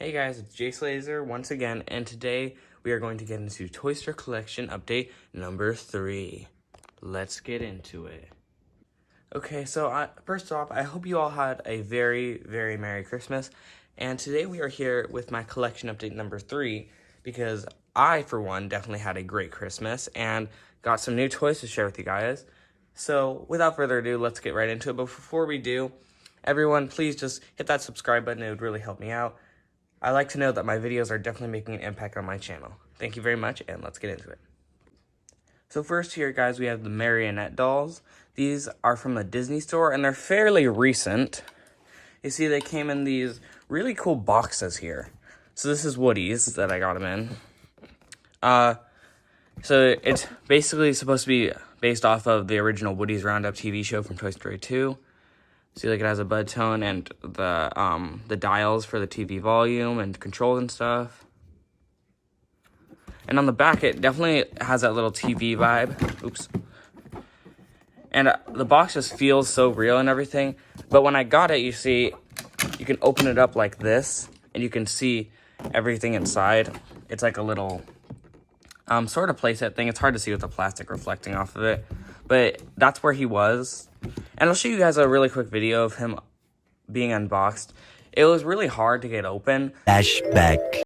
Hey guys, it's Jace Laser once again, and today we are going to get into Toy Store Collection Update number 3. Let's get into it. Okay, so first off, I hope you all had a very, very Merry Christmas, and today we are here with my collection update number 3, because I, for one, definitely had a great Christmas, and got some new toys to share with you guys. So, without further ado, let's get right into it, but before we do, everyone, please just hit that subscribe button, it would really help me out. I like to know that my videos are definitely making an impact on my channel. Thank you very much, and let's get into it. So first here, guys, we have the marionette dolls. These are from the Disney store, and they're fairly recent. You see, they came in these really cool boxes here. So this is Woody's that I got them in. So it's basically supposed to be based off of the original Woody's Roundup TV show from Toy Story 2. See, like, it has a bud tone and the dials for the TV volume and controls and stuff. And on the back, it definitely has that little TV vibe. Oops. And the box just feels so real and everything. But when I got it, you see, you can open it up like this, and you can see everything inside. It's like a little sort of playset thing. It's hard to see with the plastic reflecting off of it. But that's where he was. And I'll show you guys a really quick video of him being unboxed. It was really hard to get open. Flashback.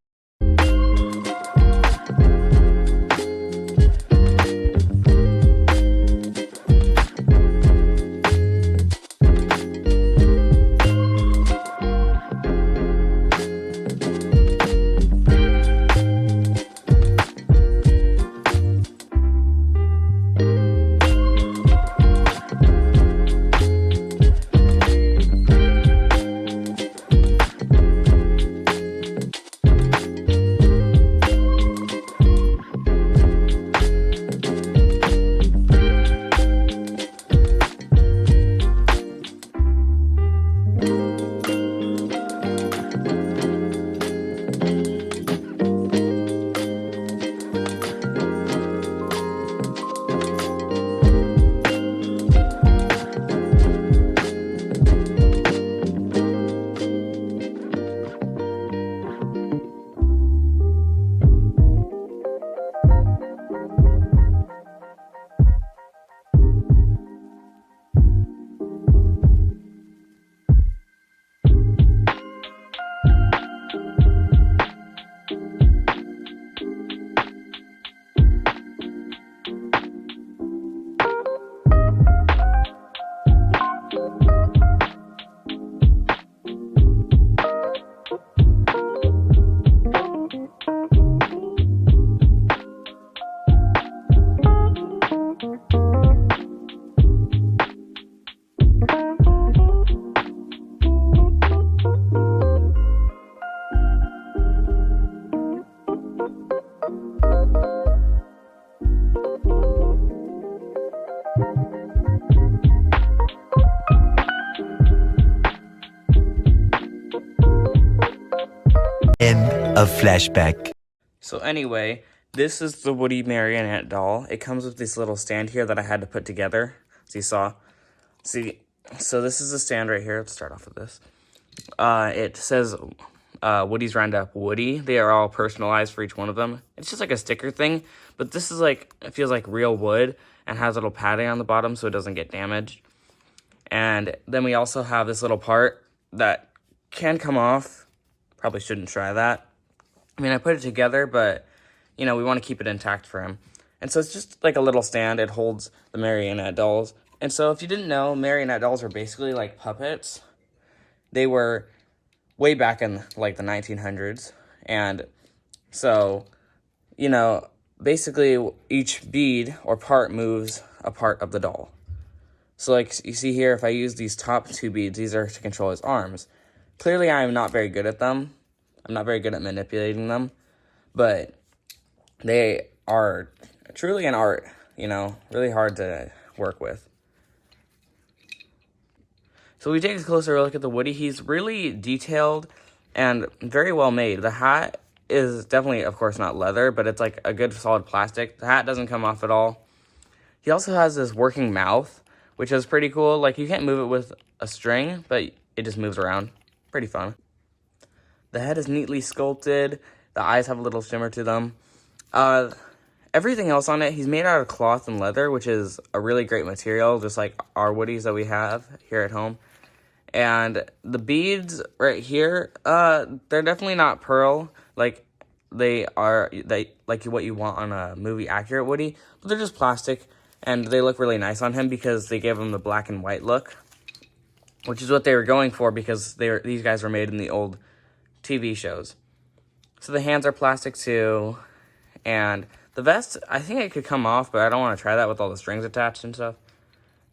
End of flashback. So anyway, this is the Woody marionette doll. It comes with this little stand here that I had to put together. So you saw. See, so this is the stand right here. Let's start off with this. It says Woody's Roundup Woody. They are all personalized for each one of them. It's just like a sticker thing, but this is like, it feels like real wood and has a little padding on the bottom so it doesn't get damaged. And then we also have this little part that can come off. Probably shouldn't try that. I mean, I put it together, but, you know, we want to keep it intact for him. And so it's just like a little stand. It holds the marionette dolls. And so if you didn't know, marionette dolls are basically like puppets. They were way back in like the 1900s. And so, you know, basically each bead or part moves a part of the doll. So like you see here, if I use these top two beads, these are to control his arms. Clearly, I am not very good at them. I'm not very good at manipulating them. But they are truly an art, you know, really hard to work with. So we take a closer look at the Woody. He's really detailed and very well made. The hat is definitely, of course, not leather, but it's like a good solid plastic. The hat doesn't come off at all. He also has this working mouth, which is pretty cool. Like, you can't move it with a string, but it just moves around. Pretty fun. The head is neatly sculpted. The eyes have a little shimmer to them. Everything else on it, he's made out of cloth and leather, which is a really great material, just like our woodies that we have here at home. And the beads right here, they're definitely not pearl, like they like what you want on a movie accurate Woody, but they're just plastic, and they look really nice on him because they gave him the black and white look, which is what they were going for because these guys were made in the old TV shows. So the hands are plastic too, and the vest, I think it could come off, but I don't want to try that with all the strings attached and stuff.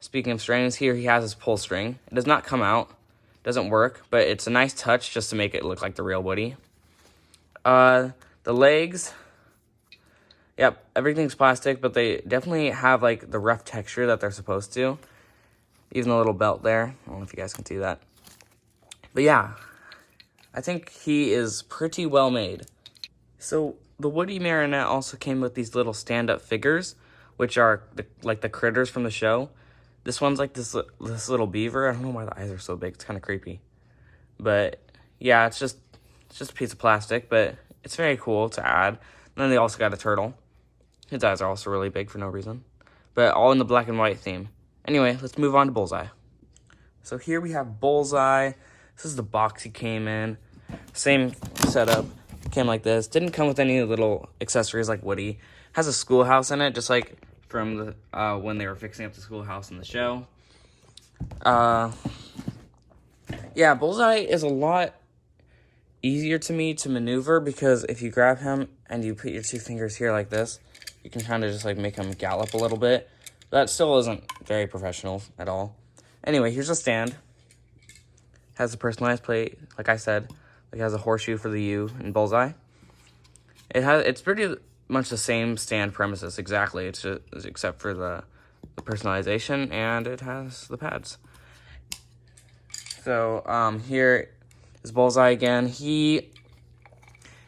Speaking of strings, here he has his pull string. It does not come out, doesn't work, but it's a nice touch just to make it look like the real Woody. The legs, yep, everything's plastic, but they definitely have like the rough texture that they're supposed to. Even the little belt there, I don't know if you guys can see that. But yeah, I think he is pretty well made. So the Woody marionette also came with these little stand-up figures, which are like the critters from the show. This one's like this little beaver. I don't know why the eyes are so big. It's kind of creepy. But yeah, it's just a piece of plastic, but it's very cool to add. And then they also got a turtle. His eyes are also really big for no reason. But all in the black and white theme. Anyway, let's move on to Bullseye. So here we have Bullseye. This is the box he came in. Same setup. Came like this. Didn't come with any little accessories like Woody. Has a schoolhouse in it, just like from the when they were fixing up the schoolhouse in the show. Yeah, Bullseye is a lot easier to me to maneuver because if you grab him and you put your two fingers here like this, you can kind of just like make him gallop a little bit. That still isn't very professional at all. Anyway, here's a stand. Has a personalized plate, like I said. It has a horseshoe for the U in Bullseye. It's pretty much the same stand premises exactly. It's just, except for the personalization, and it has the pads. So here is Bullseye again. He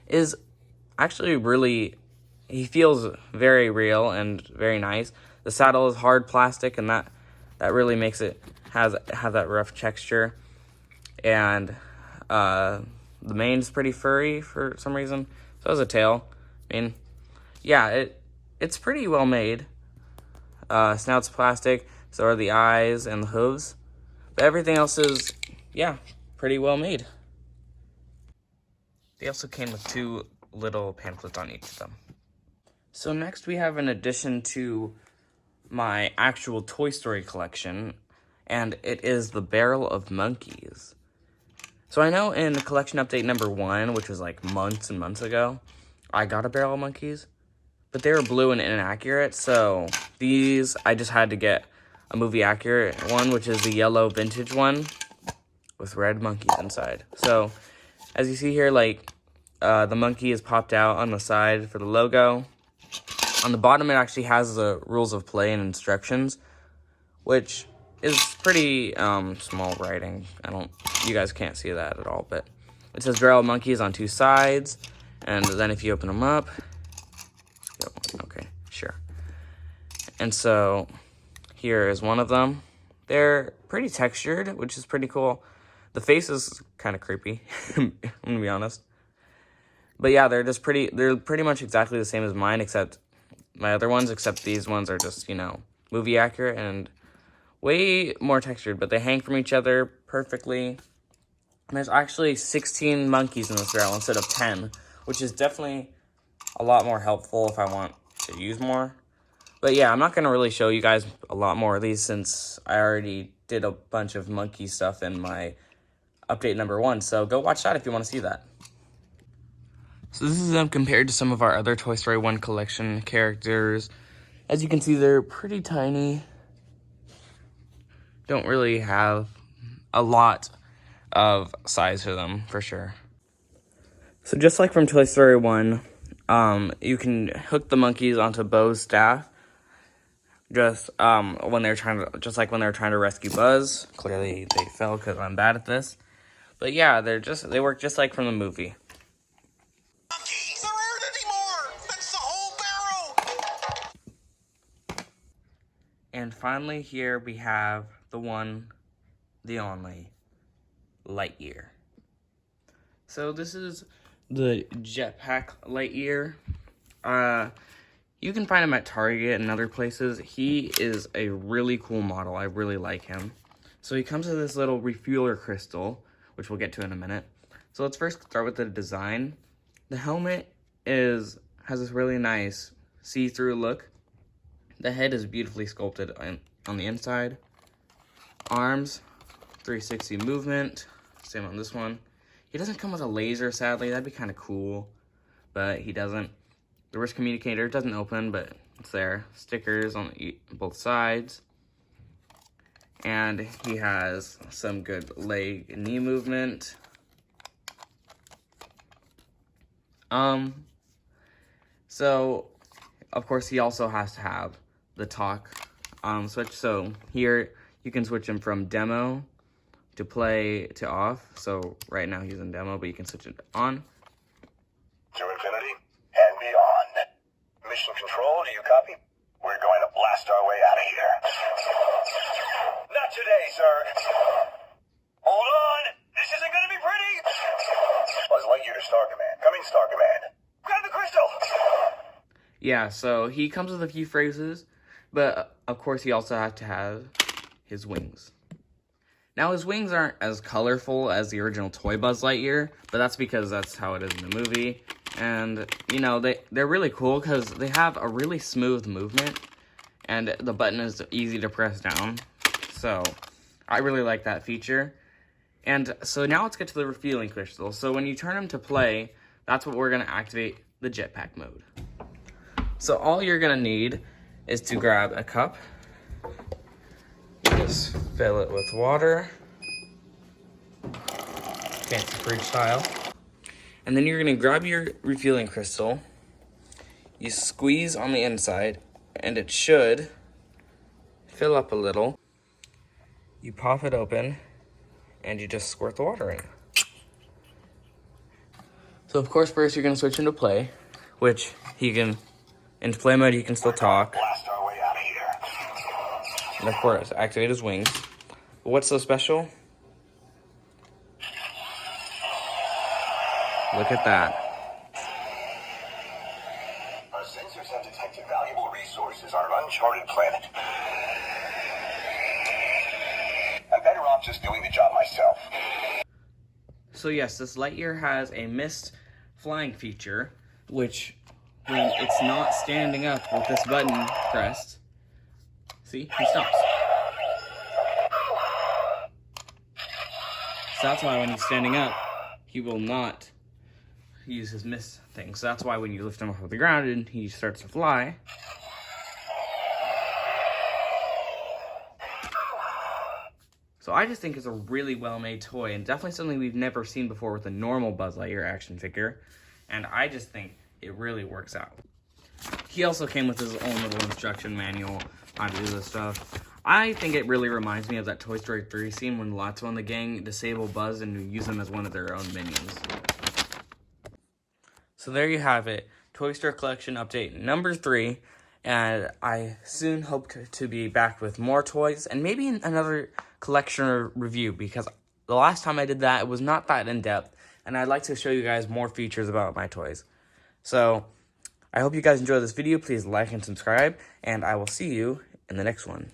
is actually really, he feels very real and very nice. The saddle is hard plastic, and that really makes it have that rough texture. And the mane's pretty furry for some reason. So is the tail. I mean, yeah, it's pretty well made. Snout's plastic, so are the eyes and the hooves. But everything else is, yeah, pretty well made. They also came with two little pamphlets on each of them. So next we have an addition to my actual Toy Story collection, and it is the Barrel of Monkeys. So I know in collection update number 1, which was like months and months ago, I got a Barrel of Monkeys, but they were blue and inaccurate, so these, I just had to get a movie accurate one, which is the yellow vintage one with red monkeys inside. So as you see here, like the monkey is popped out on the side for the logo. On the bottom, it actually has the rules of play and instructions, which is pretty small writing. You guys can't see that at all, but it says Barrel of Monkeys on 2 sides, and then if you open them up, okay, sure. And so here is one of them. They're pretty textured, which is pretty cool. The face is kind of creepy, I'm gonna be honest. But yeah, they're pretty much exactly the same as mine, except my other ones, except these ones are just, movie accurate and way more textured, but they hang from each other perfectly. And there's actually 16 monkeys in this barrel instead of 10, which is definitely a lot more helpful if I want to use more. But yeah, I'm not going to really show you guys a lot more of these since I already did a bunch of monkey stuff in my update number 1, so go watch that if you want to see that. So this is them compared to some of our other Toy Story 1 collection characters. As you can see, they're pretty tiny. Don't really have a lot of size to them, for sure. So just like from Toy Story 1, you can hook the monkeys onto Bo's staff. Just when they were trying to rescue Buzz. Clearly they fell because I'm bad at this. But yeah, they work just like from the movie. Monkeys! There aren't any more! That's the whole barrel! And finally here we have the one, the only, Lightyear. So this is the Jetpack Lightyear. You can find him at Target and other places. He is a really cool model. I really like him. So he comes with this little refueler crystal, which we'll get to in a minute. So let's first start with the design. The helmet has this really nice see-through look. The head is beautifully sculpted on the inside. Arms, 360 movement. Same on this one. He doesn't come with a laser, sadly. That'd be kind of cool, but he doesn't. The wrist communicator doesn't open, but it's there. Stickers on both sides. And he has some good leg and knee movement. So, of course, he also has to have the talk switch. So here, you can switch him from demo to play to off. So right now he's in demo, but you can switch it on. To infinity and beyond. Mission control, do you copy? We're going to blast our way out of here. Not today, sir. Hold on. This isn't going to be pretty. Buzz Lightyear to Star Command. Come in, Star Command. Grab the crystal. Yeah, so he comes with a few phrases, but of course he also has to have his wings. Now his wings aren't as colorful as the original toy Buzz Lightyear, but that's because that's how it is in the movie. And, you know, they're really cool because they have a really smooth movement, and the button is easy to press down. So, I really like that feature. And so now let's get to the refueling crystal. So when you turn them to play, that's what we're going to activate the jetpack mode. So all you're going to need is to grab a cup. Just fill it with water. Fancy fridge style. And then you're going to grab your refueling crystal. You squeeze on the inside, and it should fill up a little. You pop it open, and you just squirt the water in. So of course first you're going to switch into play, which into play mode he can still talk. Blast our way out of here. And of course activate his wings. But what's so special? Look at that. Our sensors have detected valuable resources on an uncharted planet. I'm better off just doing the job myself. So yes, this Lightyear has a missed flying feature, which when it's not standing up with this button pressed, see, he stops. So that's why when he's standing up, he will not use his mist thing. So that's why when you lift him off of the ground and he starts to fly, so I just think it's a really well-made toy, and definitely something we've never seen before with a normal Buzz Lightyear action figure, and I just think it really works out. He also came with his own little instruction manual on how to do this stuff. I think it really reminds me of that Toy Story 3 scene when Lotso and the gang disable Buzz and use him as one of their own minions. So there you have it, Toy Story Collection Update number 3, and I soon hope to be back with more toys, and maybe another collection or review, because the last time I did that, it was not that in-depth, and I'd like to show you guys more features about my toys. So, I hope you guys enjoyed this video. Please like and subscribe, and I will see you in the next one.